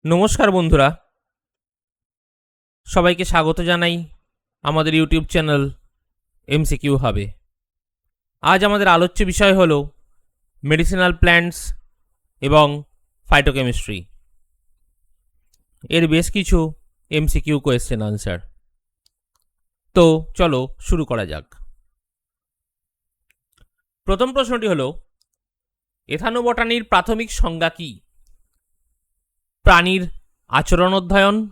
নমস্কার বন্ধুরা, সবাইকে স্বাগত জানাই আমাদের ইউটিউব চ্যানেল এমসিকিউ হাবে। আজ আমাদের আলোচ্য বিষয় হলো মেডিসিনাল প্ল্যান্টস এবং ফাইটোকেমিস্ট্রি। এর বেশ কিছু এমসিকিউ কোয়েশ্চেন আনসার। তো চলো শুরু করা যাক। প্রথম প্রশ্নটি হলো, এথানোবটানির প্রাথমিক সংজ্ঞা কী? প্রাণীর আচরণ অধ্যয়ন,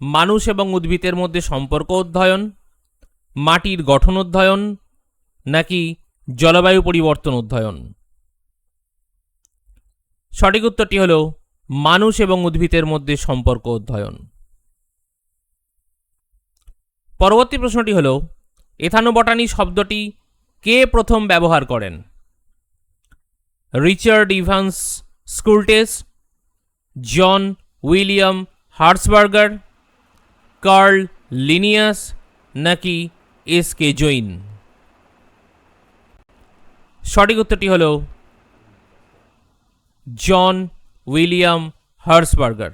মানুষ এবং উদ্ভিদের মধ্যে সম্পর্ক অধ্যয়ন, মাটির গঠন অধ্যয়ন, নাকি জলবায়ু পরিবর্তন অধ্যয়ন? সঠিক উত্তরটি হল মানুষ এবং উদ্ভিদের মধ্যে সম্পর্ক অধ্যয়ন। পরবর্তী প্রশ্নটি হল, এথানোবটানি শব্দটি কে প্রথম ব্যবহার করেন? Richard Evans Schultes, John William Harshberger, Carl Linnaeus, নাকি এস.কে. জৈন? সঠিক উত্তরটি হল জন উইলিয়াম হার্সবার্গার।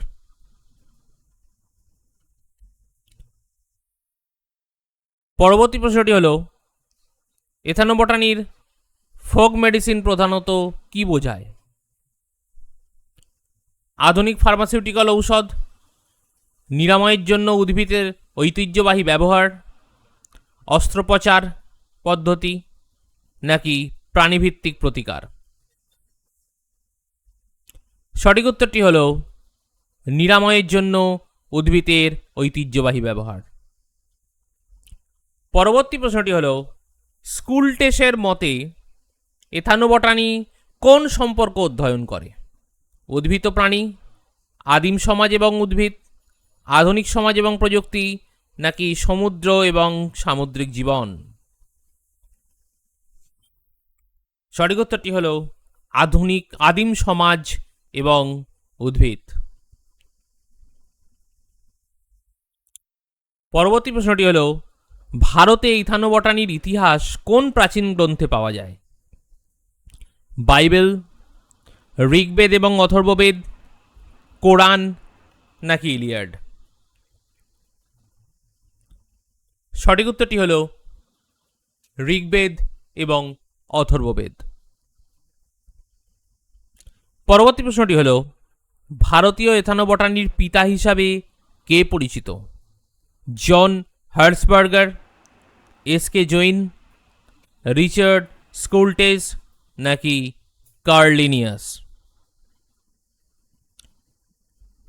পরবর্তী প্রশ্নটি হল, এথানোবটানির ফোক মেডিসিন প্রধানত কি বোঝায়? আধুনিক ফার্মাসিউটিক্যাল ঔষধ, নিরাময়ের জন্য উদ্ভিদের ঐতিহ্যবাহী ব্যবহার, অস্ত্রোপচার পদ্ধতি, নাকি প্রাণীভিত্তিক প্রতিকার? সঠিক উত্তরটি হল নিরাময়ের জন্য উদ্ভিদের ঐতিহ্যবাহী ব্যবহার। পরবর্তী প্রশ্নটি হল, স্কুলটেসের মতে এথানোবটানি কোন সম্পর্ক অধ্যয়ন করে? উদ্ভিদ ও প্রাণী, আদিম সমাজ এবং উদ্ভিদ, আধুনিক সমাজ এবং প্রযুক্তি, নাকি সমুদ্র এবং সামুদ্রিক জীবন? সঠিক উত্তরটি হল আদিম সমাজ এবং উদ্ভিদ। পরবর্তী প্রশ্নটি হল, ভারতে এথানোবটানির ইতিহাস কোন প্রাচীন গ্রন্থে পাওয়া যায়? বাইবেল, ঋগ্বেদ এবং অথর্ববেদ, কোরআন, নাকি ইলিয়াড? সঠিক উত্তরটি হল ঋগ্বেদ এবং অথর্ববেদ। পরবর্তী প্রশ্নটি হল, ভারতীয় এথানোবটানির পিতা হিসাবে কে পরিচিত? জন হার্সবার্গার, এস.কে. জৈন, রিচার্ড স্কুলটেস, নাকি কার্ল লিনিয়াস?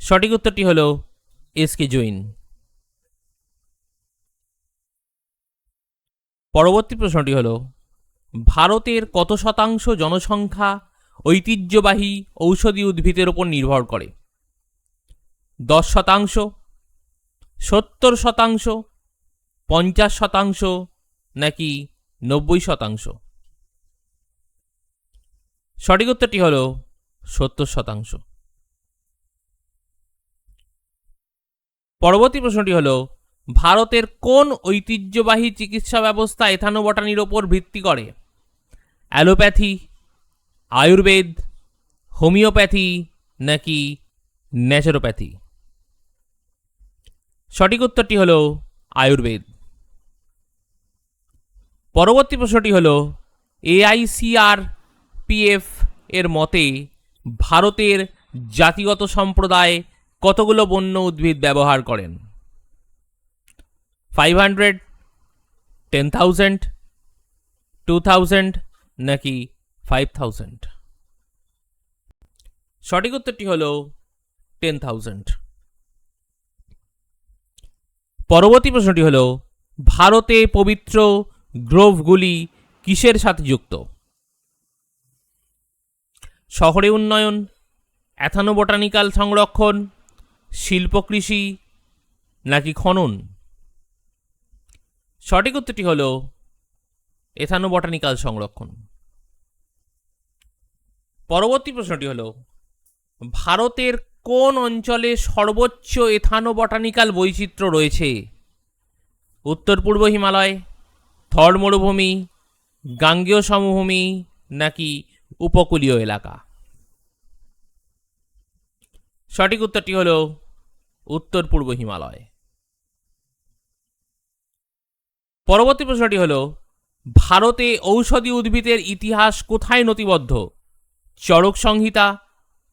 সঠিক উত্তরটি হল এস.কে. জৈন। পরবর্তী প্রশ্নটি হল, ভারতের কত শতাংশ জনসংখ্যা ঐতিহ্যবাহী ঔষধি উদ্ভিদের উপর নির্ভর করে? 10%, 70%, 50%, নাকি 90%? সঠিক উত্তরটি হল 70%। পরবর্তী প্রশ্নটি হল, ভারতের কোন ঐতিহ্যবাহী চিকিৎসা ব্যবস্থা এথানোবটানির ওপর ভিত্তি করে? অ্যালোপ্যাথি, আয়ুর্বেদ, হোমিওপ্যাথি, নাকি ন্যাচারোপ্যাথি? সঠিক উত্তরটি হল আয়ুর্বেদ। পরবর্তী প্রশ্নটি হল, AICRPF এর মতে ভারতের জাতিগত সম্প্রদায় কতগুলো বন্য উদ্ভিদ ব্যবহার করেন? 500, 10,000, 2,000, নাকি 5,000? সঠিক উত্তরটি হল 10,000। পরবর্তী প্রশ্নটি হল, ভারতে পবিত্র গ্রোভগুলি কিসের সাথে যুক্ত? শহরে উন্নয়ন, এথানোবটানিক্যাল সংরক্ষণ, শিল্প কৃষি, নাকি খনন? সঠিক উত্তরটি হল এথানোবটানিক্যাল সংরক্ষণ। পরবর্তী প্রশ্নটি হল, ভারতের কোন অঞ্চলে সর্বোচ্চ এথানোবটানিক্যাল বৈচিত্র্য রয়েছে? উত্তর পূর্ব হিমালয়, থর মরুভূমি, গাঙ্গেয় সমভূমি, নাকি উপকূলীয় এলাকা? সঠিক উত্তরটি হল উত্তর পূর্ব হিমালয়। পরবর্তী প্রশ্নটি হল ভারতে ঔষধি উদ্ভিদের ইতিহাস কোথায় নথিবদ্ধ? চরক সংহিতা,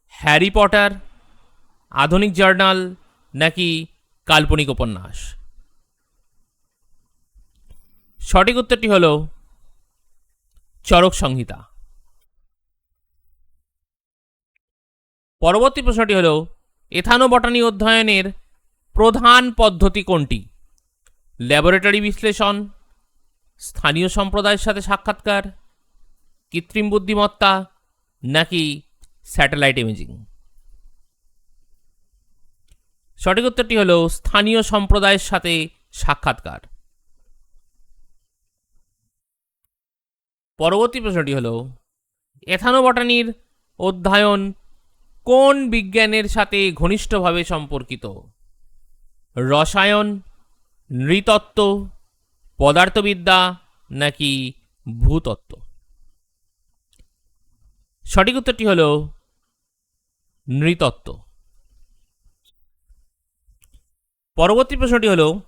হ্যারি পটার, আধুনিক জার্নাল নাকি কাল্পনিক উপন্যাস? সঠিক উত্তরটি হল চরক সংহিতা। পরবর্তী প্রশ্নটি হল এথানোবটানি অধ্যয়নের প্রধান পদ্ধতি কোনটি? ল্যাবরেটরি বিশ্লেষণ, স্থানীয় সম্প্রদায়ের সাথে সাক্ষাৎকার, কৃত্রিম বুদ্ধিমত্তা নাকি স্যাটেলাইট ইমেজিং? সঠিক উত্তরটি হল স্থানীয় সম্প্রদায়ের সাথে সাক্ষাৎকার। পরবর্তী প্রশ্নটি হল এথানোবটানির অধ্যয়ন কোন বিজ্ঞানের সাথে ঘনিষ্ঠভাবে সম্পর্কিত? রসায়ন, নৃতত্ত্ব, পদার্থবিদ্যা নাকি ভূতত্ত্ব? সঠিক উত্তরটি হল নৃতত্ত্ব। পরবর্তী প্রশ্নটি হল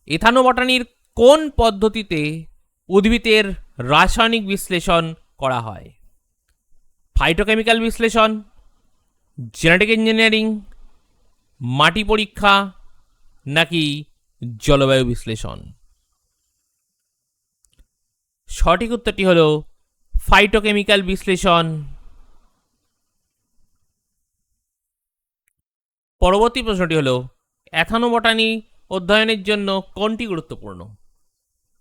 এথানোবটানির কোন পদ্ধতিতে উদ্ভিদের রাসায়নিক বিশ্লেষণ করা হয়? ফাইটোকেমিক্যাল বিশ্লেষণ, জেনেটিক ইঞ্জিনিয়ারিং, মাটি পরীক্ষা নাকি জলবায়ু বিশ্লেষণ? সঠিক উত্তরটি হল ফাইটোকেমিক্যাল বিশ্লেষণ। পরবর্তী প্রশ্নটি হল এথানোবটানি অধ্যয়নের জন্য কোনটি গুরুত্বপূর্ণ?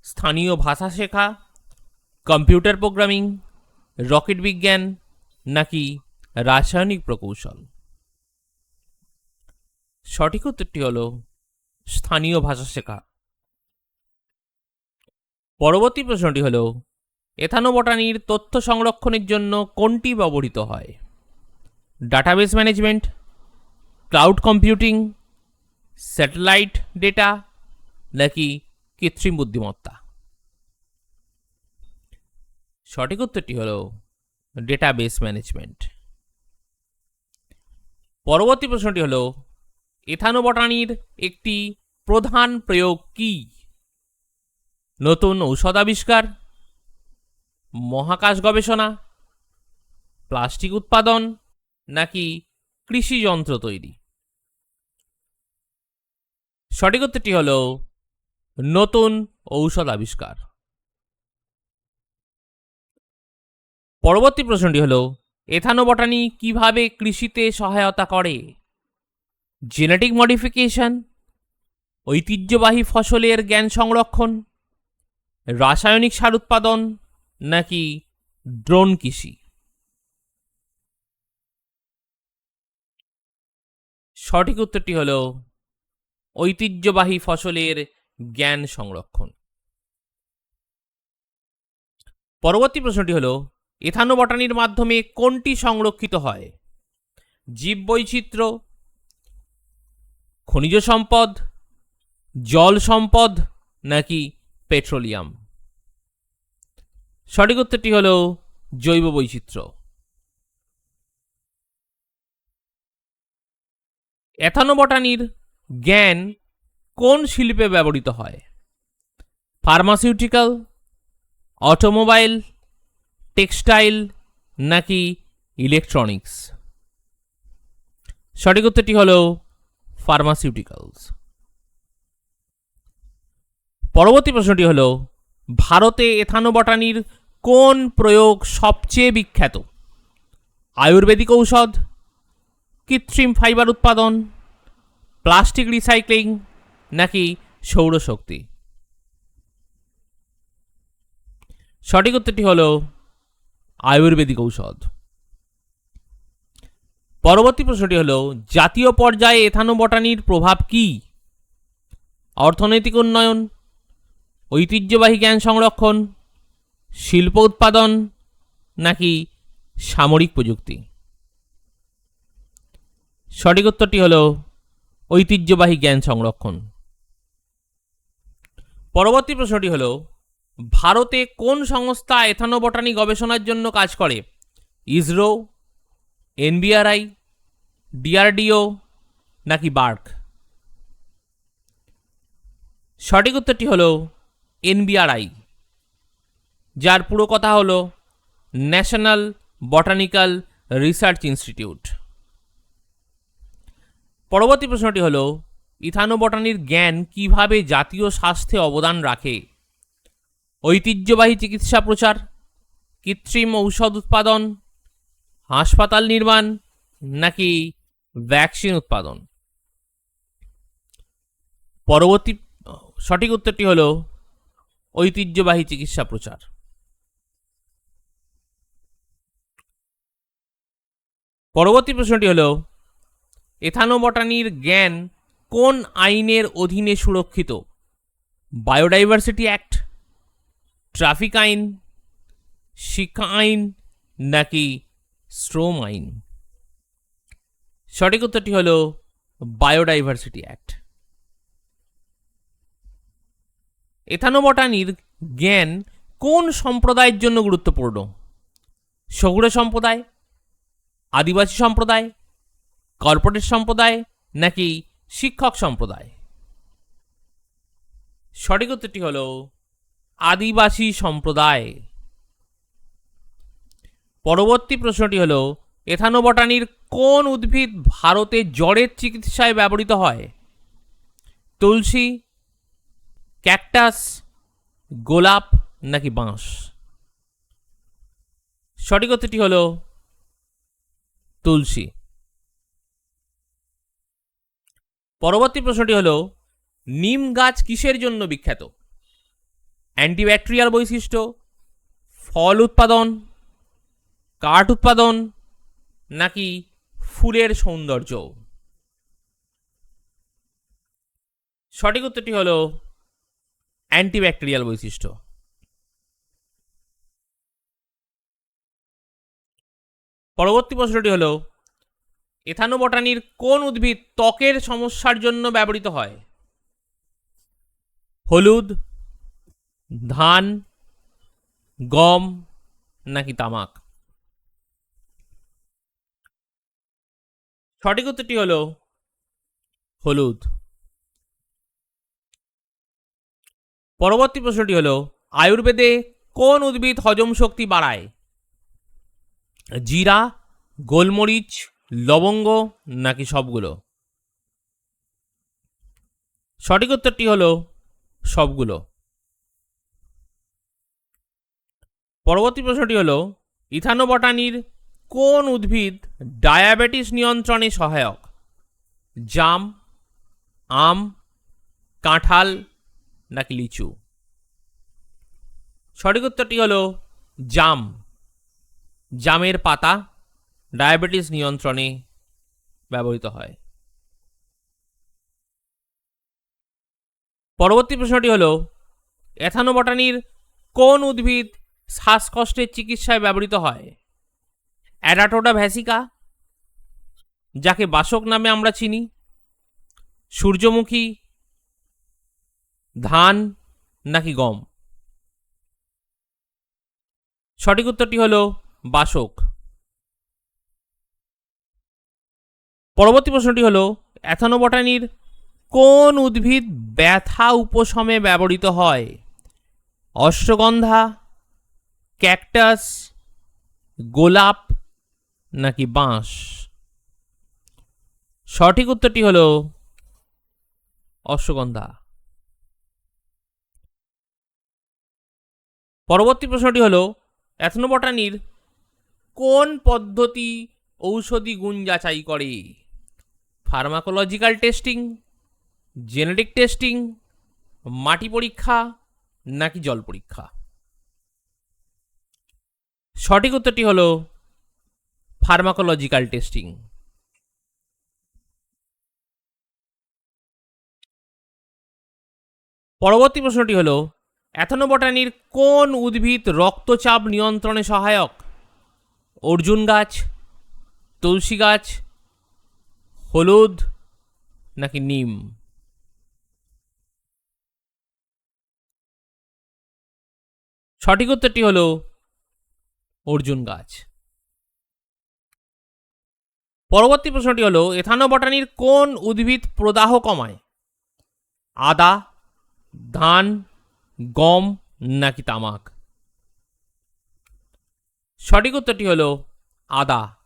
স্থানীয় ভাষা শেখা, কম্পিউটার প্রোগ্রামিং, রকেট বিজ্ঞান নাকি রাসায়নিক প্রকৌশল? সঠিক উত্তরটি হল স্থানীয় ভাষা শেখা। পরবর্তী প্রশ্নটি হল এথানোবটানির তথ্য সংরক্ষণের জন্য কোনটি ব্যবহৃত হয়? Database management, cloud computing, satellite data নাকি কৃত্রিম বুদ্ধিমত্তা? সঠিক উত্তরটি হল ডেটাবেস ম্যানেজমেন্ট। পরবর্তী প্রশ্নটি হল এথানোবটানির একটি প্রধান প্রয়োগ কি? নতুন ঔষধ আবিষ্কার, মহাকাশ গবেষণা, প্লাস্টিক উৎপাদন নাকি কৃষি যন্ত্র তৈরি? সঠিক উত্তরটি হল নতুন ঔষধ আবিষ্কার। পরবর্তী প্রশ্নটি হল এথানোবটানি কিভাবে কৃষিতে সহায়তা করে? জেনেটিক মডিফিকেশন, ঐতিহ্যবাহী ফসলের জ্ঞান সংরক্ষণ, রাসায়নিক সার উৎপাদন নাকি ড্রোন কৃষি? সঠিক উত্তরটি হল ঐতিহ্যবাহী ফসলের জ্ঞান সংরক্ষণ। পরবর্তী প্রশ্নটি হল এথানোবটানির মাধ্যমে কোনটি সংরক্ষিত হয়? জীববৈচিত্র্য, খনিজ সম্পদ, জল সম্পদ নাকি পেট্রোলিয়াম? সঠিক উত্তরটি হল জৈব বৈচিত্র্য। এথানোবটানির জ্ঞান কোন শিল্পে ব্যবহৃত হয়? ফার্মাসিউটিক্যাল, অটোমোবাইল, টেক্সটাইল নাকি ইলেকট্রনিক্স? সঠিক উত্তরটি হল ফার্মাসিউটিক্যালস। পরবর্তী প্রশ্নটি হল ভারতে এথানোবটানির কোন প্রয়োগ সবচেয়ে বিখ্যাত? আয়ুর্বেদিক ঔষধ, কৃত্রিম ফাইবার উৎপাদন, প্লাস্টিক রিসাইক্লিং নাকি সৌরশক্তি? সঠিক উত্তরটি হল আয়ুর্বেদিক ঔষধ। পরবর্তী প্রশ্নটি হল জাতীয় পর্যায়ে এথানোবটানির প্রভাব কি? অর্থনৈতিক উন্নয়ন, ঐতিহ্যবাহী জ্ঞান সংরক্ষণ, শিল্প উৎপাদন নাকি সামরিক প্রযুক্তি? সঠিক উত্তরটি হল ঐতিহ্যবাহী জ্ঞান সংরক্ষণ। পরবর্তী প্রশ্নটি হল ভারতে কোন সংস্থা এথানোবটানি গবেষণার জন্য কাজ করে? ইসরো, এনবিআরআই, ডিআরডিও নাকি বার্ক? সঠিক উত্তরটি হলো এনবিআরআই, যার পুরো কথা হলো ন্যাশনাল বটানিক্যাল রিসার্চ ইনস্টিটিউট। পরবর্তী প্রশ্নটি হলো ইথানোবটানির জ্ঞান কিভাবে জাতীয় স্বাস্থ্যে অবদান রাখে? ঐতিহ্যবাহী চিকিৎসা প্রচার, কৃত্রিম ঔষধ উৎপাদন, হাসপাতাল নির্মাণ নাকি ভ্যাকসিন উৎপাদন? পরবর্তী সঠিক উত্তরটি হলো ঐতিহ্যবাহী চিকিৎসা প্রচার। পরবর্তী প্রশ্নটি হলো এথানোবটানির জ্ঞান কোন আইনের অধীনে সুরক্ষিত? বায়োডাইভার্সিটি অ্যাক্ট, ট্রাফিক আইন, শিক্ষা আইন নাকি শ্রম আইন? সঠিক উত্তরটি হলো বায়োডাইভার্সিটি অ্যাক্ট। এথানোবটানির জ্ঞান কোন সম্প্রদায়ের জন্য গুরুত্বপূর্ণ? সগুড়ে সম্প্রদায়, আদিবাসী সম্প্রদায়, কর্পোরেট সম্প্রদায় নাকি শিক্ষক সম্প্রদায়? সঠিক উত্তরটি হলো আদিবাসী সম্প্রদায়। পরবর্তী প্রশ্নটি হলো এথানোবটানির কোন উদ্ভিদ ভারতে জ্বরের চিকিৎসায় ব্যবহৃত হয়? তুলসী, ক্যাকটাস, গোলাপ নাকি বাঁশ? সঠিক উত্তরটি হলো তুলসী। পরবর্তী প্রশ্নটি হলো নিম গাছ কিসের জন্য বিখ্যাত? অ্যান্টিব্যাকটেরিয়াল বৈশিষ্ট্য, ফল উৎপাদন, কাঠ উৎপাদন নাকি ফুলের সৌন্দর্য? সঠিক উত্তরটি হলো অ্যান্টিব্যাকটেরিয়াল বৈশিষ্ট্য। পরবর্তী প্রশ্নটি হলো এথানোবটানির কোন উদ্ভিদ ত্বকের সমস্যার জন্য ব্যবহৃত হয়? হলুদ, ধান, গম নাকি তামাক? সঠিক উত্তরটি হলো হলুদ। পরবর্তী প্রশ্নটি হলো আয়ুর্বেদে কোন উদ্ভিদ হজম শক্তি বাড়ায়? জিরা, গোলমরিচ, লবঙ্গ নাকি সবগুলো? সঠিক উত্তরটি হলো সবগুলো। পরবর্তী প্রশ্নটি হলো ইথানোবটানির কোন উদ্ভিদ ডায়াবেটিস নিয়ন্ত্রণে সহায়ক? জাম, আম, কাঁঠাল নাকি লিচু? সঠিক উত্তরটি হলো জাম। জামের পাতা ডায়াবেটিস নিয়ন্ত্রণে ব্যবহৃত হয়। পরবর্তী প্রশ্নটি হলো এথানোবটানির কোন উদ্ভিদ শ্বাসকষ্টের চিকিৎসায় ব্যবহৃত হয়? অ্যাডাটোডা ভ্যাসিকা, যাকে বাসক নামে আমরা চিনি, সূর্যমুখী, ধান নাকি গম? সঠিক উত্তরটি হলো বাসক। পরবর্তী প্রশ্নটি হলো এথানোবটানির কোন উদ্ভিদ ব্যথা উপশমে ব্যবহৃত হয়? অশ্বগন্ধা, ক্যাকটাস, গোলাপ নাকি বাঁশ? সঠিক উত্তরটি হলো অশ্বগন্ধা। পরবর্তী প্রশ্নটি হলো এথনোবটানির কোন পদ্ধতি ঔষধি গুণ যাচাই করে? ফার্মাকোলজিক্যাল টেস্টিং, জেনেটিক টেস্টিং, মাটি পরীক্ষা নাকি জল পরীক্ষা? সঠিক উত্তরটি হলো ফার্মাকোলজিক্যাল টেস্টিং। পরবর্তী প্রশ্নটি হলো এথনোবটানির কোন উদ্ভিদ রক্তচাপ নিয়ন্ত্রণে সহায়ক? অর্জুন গাছ, তুলসী গাছ, হলুদ নাকি নিম? সঠিক উত্তরটি হলো অর্জুন গাছ। পরবর্তী প্রশ্নটি হলো এথানোবটানির কোন উদ্ভিদ প্রদাহ কমায়? আদা, ধান, গম নাকি তামাক? সঠিক উত্তরটি হলো আদা।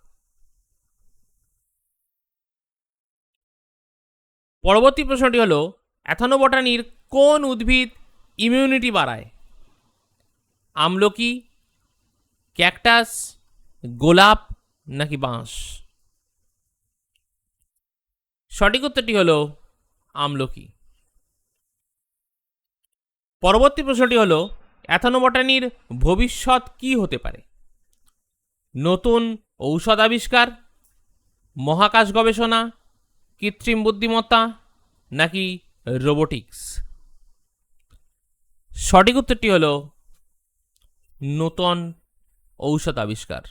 পরবর্তী প্রশ্নটি হলো এথানোবটানির কোন উদ্ভিদ ইমিউনিটি বাড়ায়? আমলকি, ক্যাকটাস, গোলাপ নাকি বাঁশ? সঠিক উত্তরটি হলো আমলকি। পরবর্তী প্রশ্নটি হলো এথানোবটানির ভবিষ্যৎ কি হতে পারে? নতুন ঔষধ আবিষ্কার, মহাকাশ গবেষণা, কৃত্রিম বুদ্ধিমত্তা নাকি রোবোটিক্স? সঠিক উত্তরটি হলো নতুন ঔষধ আবিষ্কার।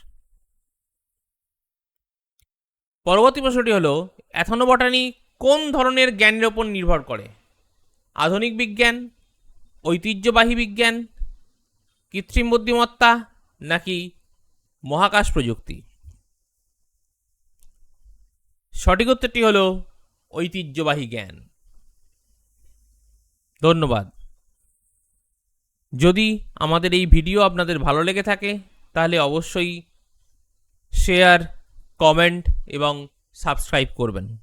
পরবর্তী প্রশ্নটি হলো এথানোবটানি কোন ধরনের জ্ঞানের ওপর নির্ভর করে? আধুনিক বিজ্ঞান, ঐতিহ্যবাহী বিজ্ঞান, কৃত্রিম বুদ্ধিমত্তা নাকি মহাকাশ প্রযুক্তি? সঠিক উত্তরটি হলো ঐতিহ্যবাহী জ্ঞান। ধন্যবাদ। যদি আমাদের এই ভিডিও আপনাদের ভালো লেগে থাকে তাহলে অবশ্যই শেয়ার, কমেন্ট এবং সাবস্ক্রাইব করবেন।